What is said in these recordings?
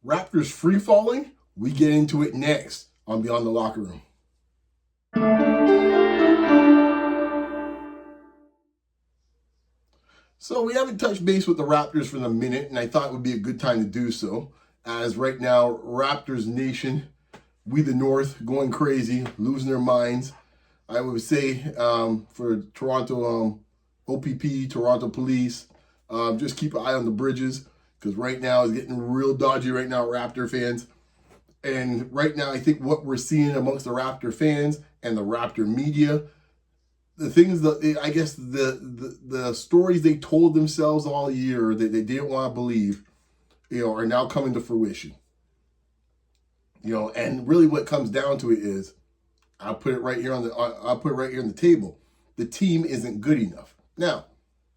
Raptors free falling? We get into it next on Beyond the Locker Room. So we haven't touched base with the Raptors for a minute, and I thought it would be a good time to do so, as right now, Raptors Nation, we the North, going crazy, losing their minds. I would say for Toronto OPP, Toronto Police, just keep an eye on the bridges, because right now it's getting real dodgy right now, Raptor fans. And right now, I think what we're seeing amongst the Raptor fans and the Raptor media, the things that I guess the stories they told themselves all year that they didn't want to believe, are now coming to fruition. And really what comes down to it is, I'll put it right here on the table. The team isn't good enough. Now,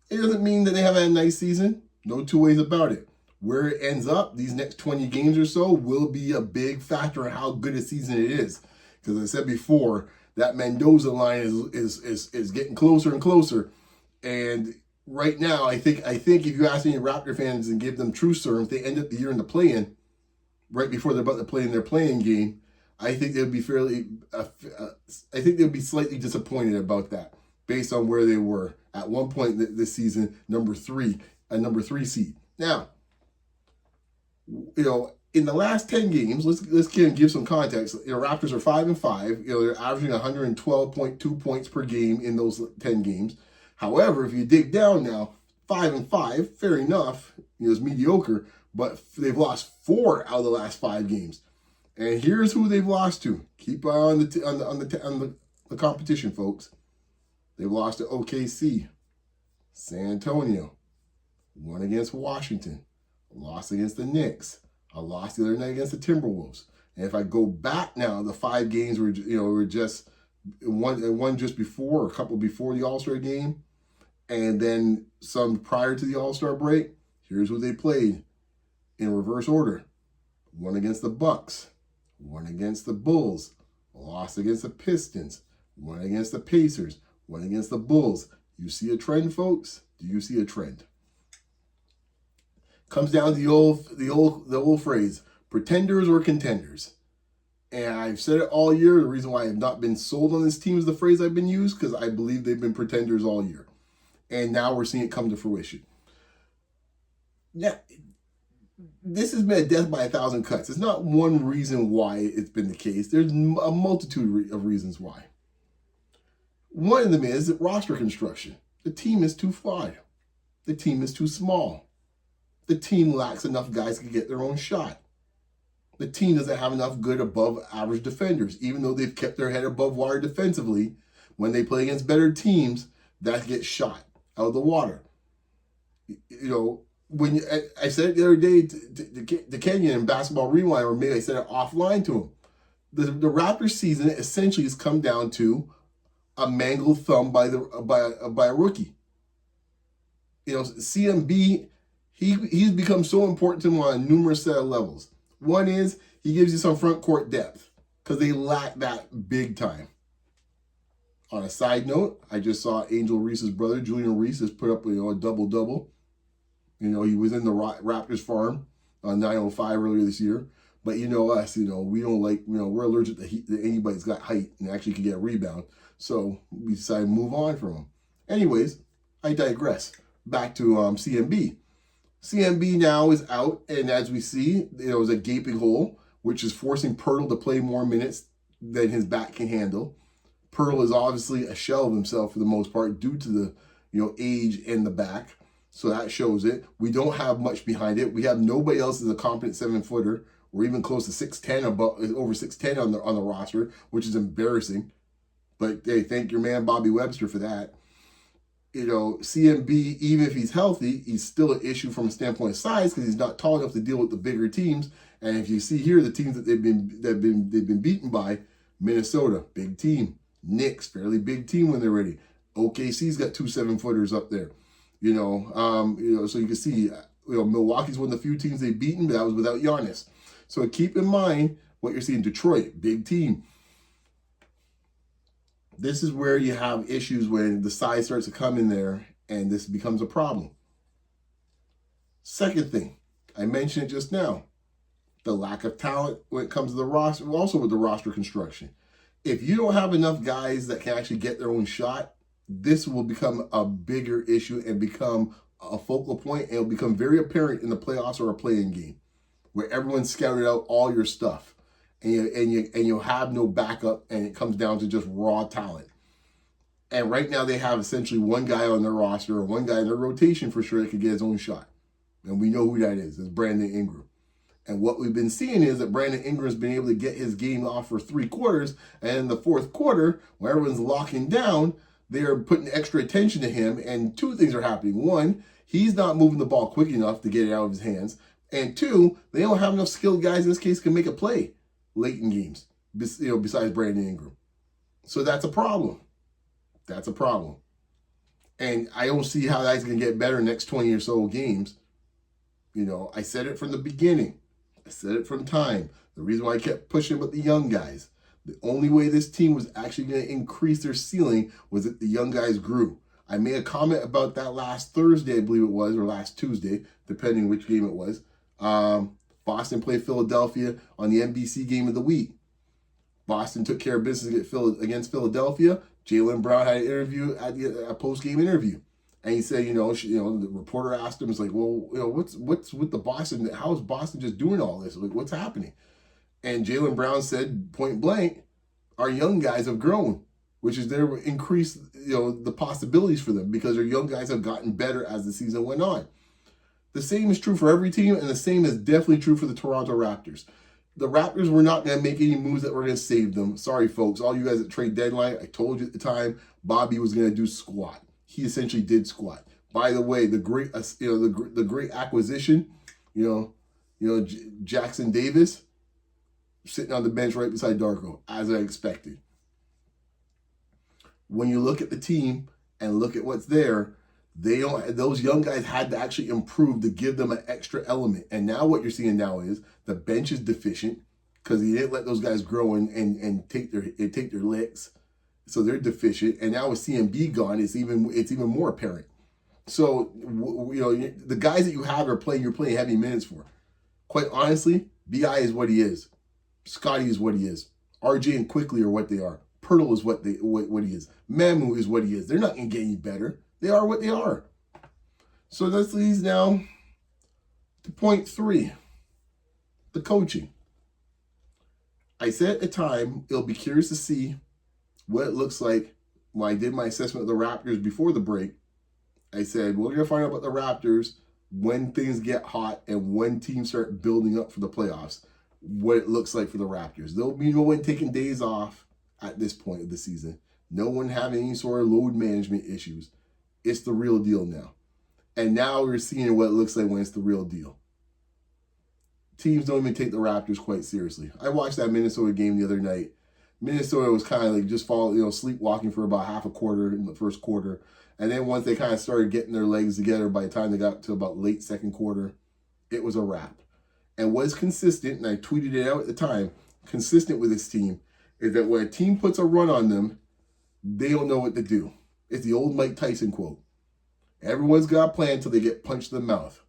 it doesn't mean that they haven't had a nice season. No two ways about it. Where it ends up, these next 20 games or so, will be a big factor in how good a season it is. Because as I said before, that Mendoza line is getting closer and closer. And right now, I think if you ask any Raptor fans and give them true serum, if they end up the year in the play-in, right before they're about to play in their play-in game, I think they'd be slightly disappointed about that, based on where they were at one point this season, number three seed. Now, in the last 10 games, let's give some context. Raptors are 5-5. They're averaging 112.2 points per game in those 10 games. However, if you dig down now, 5-5, fair enough, is mediocre, but they've lost 4 out of the last 5 games. And here's who they've lost to. Keep an eye on the competition, folks. They've lost to OKC, San Antonio, won against Washington, lost against the Knicks, a loss the other night against the Timberwolves. And if I go back now, the 5 games were just one just before, or a couple before the All-Star game, and then some prior to the All-Star break. Here's who they played in reverse order. One against the Bucks, one against the Bulls, lost against the Pistons, one against the Pacers, one against the Bulls. You see a trend, folks? Do you see a trend? Comes down to the old phrase, pretenders or contenders. And I've said it all year. The reason why I have not been sold on this team is the phrase I've been used, because I believe they've been pretenders all year. And now we're seeing it come to fruition. Now, this has been a death by 1,000 cuts. It's not one reason why it's been the case. There's a multitude of reasons why. One of them is roster construction. The team is too flawed. The team is too small. The team lacks enough guys to get their own shot. The team doesn't have enough good above average defenders, even though they've kept their head above water defensively. When they play against better teams, that gets shot out of the water. When I said it the other day to Kenyon in Basketball Rewind, or maybe I said it offline to him, the Raptors season essentially has come down to a mangled thumb by a rookie. CMB, he's become so important to him on a numerous set of levels. One is he gives you some front court depth, because they lack that big time. On a side note, I just saw Angel Reese's brother, Julian Reese, has put up a double-double. He was in the Raptors farm on 905 earlier this year. But us, we don't like, we're allergic to heat, that anybody's got height and actually can get a rebound. So we decided to move on from him. Anyways, I digress. Back to CMB. CMB now is out, and as we see, there's a gaping hole, which is forcing Pirtle to play more minutes than his back can handle. Pirtle is obviously a shell of himself for the most part due to the age and the back. So that shows it. We don't have much behind it. We have nobody else as a competent 7-footer, or even close to 6'10", over 6'10" on the roster, which is embarrassing. But hey, thank your man Bobby Webster for that. CMB, even if he's healthy, he's still an issue from a standpoint of size, because he's not tall enough to deal with the bigger teams. And if you see here, the teams that they've been beaten by: Minnesota, big team; Knicks, fairly big team when they're ready; OKC's got 2 7-footers up there. So you can see, Milwaukee's one of the few teams they've beaten, but that was without Giannis. So keep in mind what you're seeing. Detroit, big team. This is where you have issues when the size starts to come in there, and this becomes a problem. Second thing, I mentioned it just now. the lack of talent when it comes to the roster, also with the roster construction. If you don't have enough guys that can actually get their own shot, this will become a bigger issue and become a focal point, and it'll become very apparent in the playoffs or a play-in game where everyone's scouted out all your stuff and you'll have no backup, and it comes down to just raw talent. And right now they have essentially one guy on their roster or one guy in their rotation for sure that could get his own shot. And we know who that is. It's Brandon Ingram. And what we've been seeing is that Brandon Ingram's been able to get his game off for 3 quarters. And in the fourth quarter, when everyone's locking down, they're putting extra attention to him. And 2 things are happening. 1, he's not moving the ball quick enough to get it out of his hands. And 2, they don't have enough skilled guys in this case can make a play late in games, besides Brandon Ingram. So that's a problem. That's a problem. And I don't see how that's going to get better next 20 or so games. I said it from the beginning. I said it from time. The reason why I kept pushing about the young guys, the only way this team was actually going to increase their ceiling was that the young guys grew. I made a comment about that last Thursday, I believe it was, or last Tuesday, depending which game it was. Boston played Philadelphia on the NBC game of the week. Boston took care of business against Philadelphia. Jaylen Brown had an interview a post-game interview. And he said, the reporter asked him, it's like, well, what's with the Boston? How is Boston just doing all this? Like, what's happening? And Jaylen Brown said, point blank, our young guys have grown, which is there increased, the possibilities for them because their young guys have gotten better as the season went on. The same is true for every team, and the same is definitely true for the Toronto Raptors. The Raptors were not going to make any moves that were going to save them. Sorry, folks. All you guys at trade deadline, I told you at the time, Bobby was going to do squat. He essentially did squat. By the way, the great, the great acquisition, Jackson Davis sitting on the bench right beside Darko, as I expected. When you look at the team and look at what's there, those young guys had to actually improve to give them an extra element. And now what you're seeing now is the bench is deficient because he didn't let those guys grow and take their licks. So they're deficient. And now with CMB gone, it's even more apparent. So, the guys that you have you're playing heavy minutes for. Quite honestly, BI is what he is. Scottie is what he is. RJ and Quickly are what they are. Pirtle is what he is. Mamu is what he is. They're not going to get any better. They are what they are. So that leads now to point 3, the coaching. I said at the time, it'll be curious to see what it looks like. When I did my assessment of the Raptors before the break, I said, we're going to find out about the Raptors when things get hot and when teams start building up for the playoffs, what it looks like for the Raptors. There'll be no one taking days off at this point of the season. No one having any sort of load management issues. It's the real deal now. And now we're seeing what it looks like when it's the real deal. Teams don't even take the Raptors quite seriously. I watched that Minnesota game the other night. Minnesota was kind of like just sleepwalking for about half a quarter in the first quarter. And then once they kind of started getting their legs together, by the time they got to about late second quarter, it was a wrap. And what's consistent, and I tweeted it out at the time, consistent with this team, is that when a team puts a run on them, they don't know what to do. It's the old Mike Tyson quote. Everyone's got a plan until they get punched in the mouth.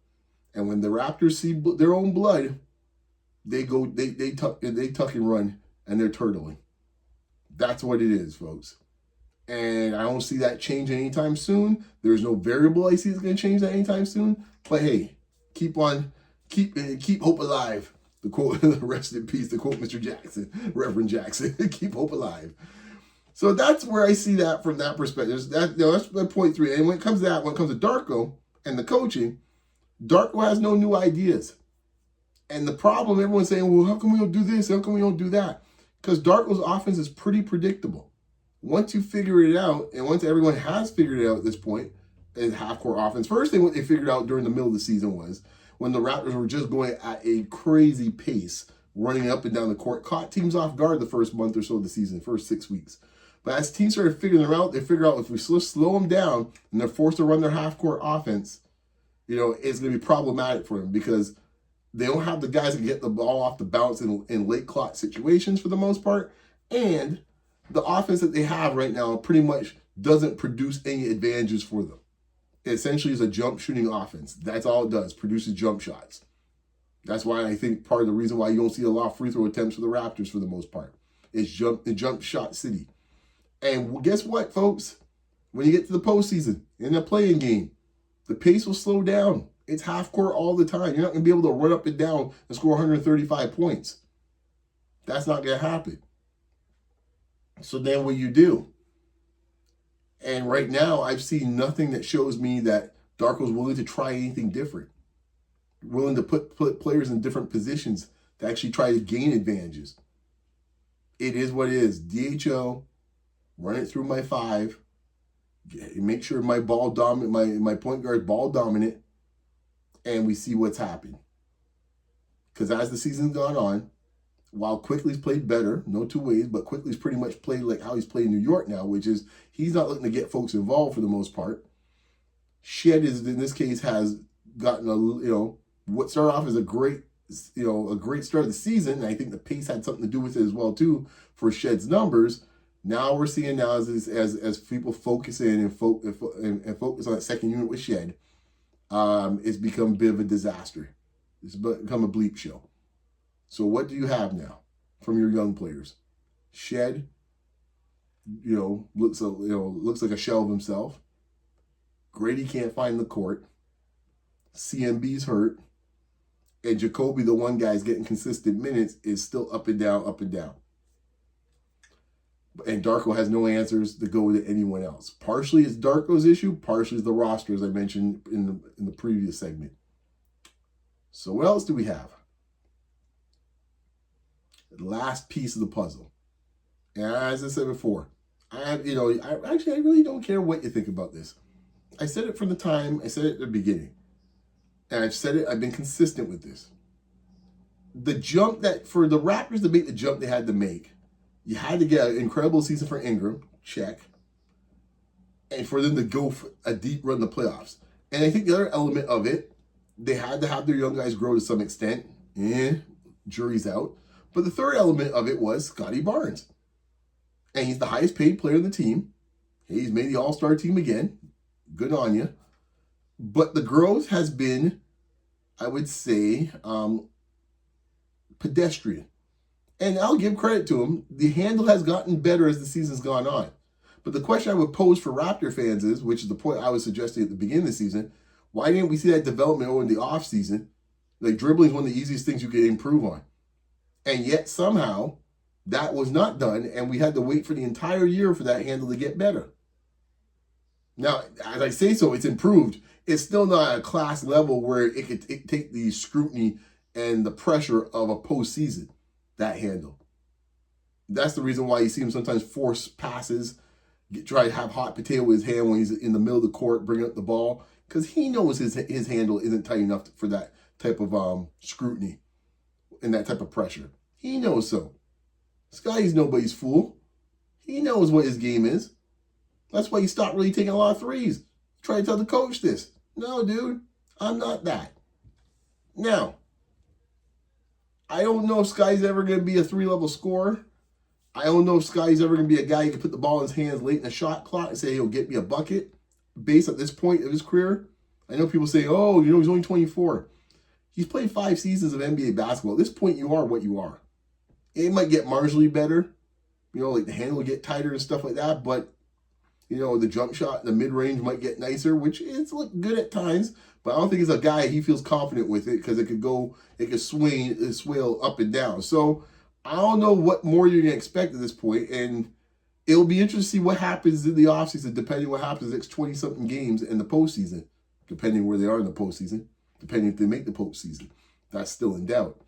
And when the Raptors see their own blood, they tuck and run, and they're turtling. That's what it is, folks. And I don't see that changing anytime soon. There's no variable I see that's going to change that anytime soon. But hey, keep hope alive. The quote, rest in peace, the quote Mr. Jackson, Reverend Jackson, keep hope alive. So that's where I see that from that perspective. That's point 3. And when it comes to Darko and the coaching, Darko has no new ideas. And the problem, everyone's saying, well, how come we don't do this? How come we don't do that? Because Darko's offense is pretty predictable. Once you figure it out, and once everyone has figured it out at this point, is half-court offense. First thing what they figured out during the middle of the season was when the Raptors were just going at a crazy pace, running up and down the court, caught teams off guard the first month or so of the season, first 6 weeks. But as teams started figuring them out, they figured out if we slow them down and they're forced to run their half-court offense, it's going to be problematic for them because they don't have the guys that get the ball off the bounce in late clock situations for the most part. And the offense that they have right now pretty much doesn't produce any advantages for them. It essentially is a jump shooting offense. That's all it does, produces jump shots. That's why I think part of the reason why you don't see a lot of free throw attempts for the Raptors for the most part is jump shot city. And guess what, folks? When you get to the postseason, in a playing game, the pace will slow down. It's half court all the time. You're not going to be able to run up and down and score 135 points. That's not going to happen. So then what you do? And right now, I've seen nothing that shows me that Darko's willing to try anything different. Willing to put players in different positions to actually try to gain advantages. It is what it is. DHO, run it through my 5. Make sure my ball dominant, my point guard ball dominant, and we see what's happened. Because as the season's gone on, while Quickly's played better, no two ways, but Quickly's pretty much played like how he's played in New York now, which is he's not looking to get folks involved for the most part. Shed is in this case has gotten what started off as a great start of the season, and I think the pace had something to do with it as well too for Shed's numbers. Now we're seeing as people focus in and focus on that second unit with Shed, it's become a bit of a disaster. It's become a bleep show. So what do you have now from your young players? Shed, looks like a shell of himself. Grady can't find the court. CMB's hurt. And Jacoby, the one guy's getting consistent minutes, is still up and down, up and down. And Darko has no answers to go to anyone else. Partially it's Darko's issue, partially it's the roster, as I mentioned in the previous segment. So what else do we have? The last piece of the puzzle. And as I said before, I really don't care what you think about this. I said it from the time, I said it at the beginning. And I've said it, I've been consistent with this. The jump that, for the Raptors to make the jump they had to make, you had to get an incredible season for Ingram, check. And for them to go for a deep run in the playoffs. And I think the other element of it, they had to have their young guys grow to some extent. Jury's out. But the third element of it was Scottie Barnes. And he's the highest paid player on the team. He's made the All-Star team again. Good on you. But the growth has been, I would say, pedestrian. And I'll give credit to him. The handle has gotten better as the season's gone on. But the question I would pose for Raptor fans is, which is the point I was suggesting at the beginning of the season, why didn't we see that development over in the offseason? Like, dribbling is one of the easiest things you can improve on. And yet somehow that was not done, and we had to wait for the entire year for that handle to get better. Now, as I say so, it's improved. It's still not a class level where it could take the scrutiny and the pressure of a postseason, that handle. That's the reason why you see him sometimes force passes, try to have hot potato with his hand when he's in the middle of the court, bringing up the ball, because he knows his handle isn't tight enough for that type of scrutiny and that type of pressure. He knows so. Scottie's nobody's fool. He knows what his game is. That's why he stopped really taking a lot of threes. Try to tell the coach this. No, dude, I'm not that. Now, I don't know if Scottie's ever going to be a 3-level scorer. I don't know if Scottie's ever going to be a guy who can put the ball in his hands late in the shot clock and say he'll get me a bucket based at this point of his career. I know people say, oh, he's only 24. He's played 5 seasons of NBA basketball. At this point, you are what you are. It might get marginally better. Like the handle will get tighter and stuff like that. But, the jump shot, the mid-range might get nicer, which is good at times. But I don't think it's a guy he feels confident with it because it could swell up and down. So I don't know what more you're going to expect at this point. And it'll be interesting to see what happens in the offseason, depending on what happens the next 20-something games in the postseason, depending where they are in the postseason, depending if they make the postseason. That's still in doubt.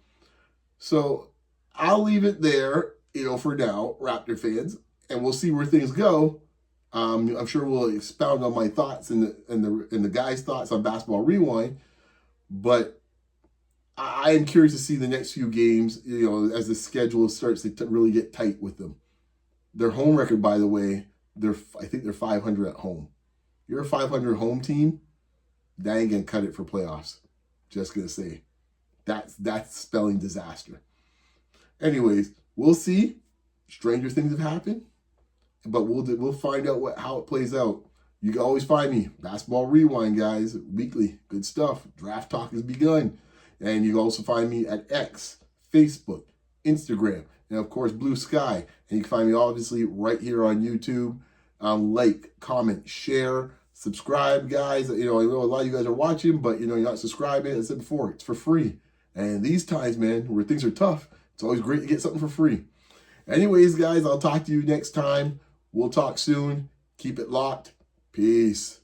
So I'll leave it there, for now, Raptor fans, and we'll see where things go. I'm sure we'll expound on my thoughts and the guys' thoughts on Basketball Rewind, but I am curious to see the next few games, as the schedule starts to really get tight with them. Their home record, by the way, I think they're 500 at home. You're a 500 home team, that ain't gonna cut it for playoffs. Just gonna say, that's spelling disaster. Anyways, we'll see. Stranger things have happened. But we'll find out how it plays out. You can always find me, Basketball Rewind, guys, weekly. Good stuff. Draft talk has begun. And you can also find me at X, Facebook, Instagram, and of course, Blue Sky. And you can find me obviously right here on YouTube. Like, comment, share, subscribe, guys. You know, I know a lot of you guys are watching, but you know, you're not subscribing. As I said before, it's for free. And these times, man, where things are tough, it's always great to get something for free. Anyways, guys, I'll talk to you next time. We'll talk soon. Keep it locked. Peace.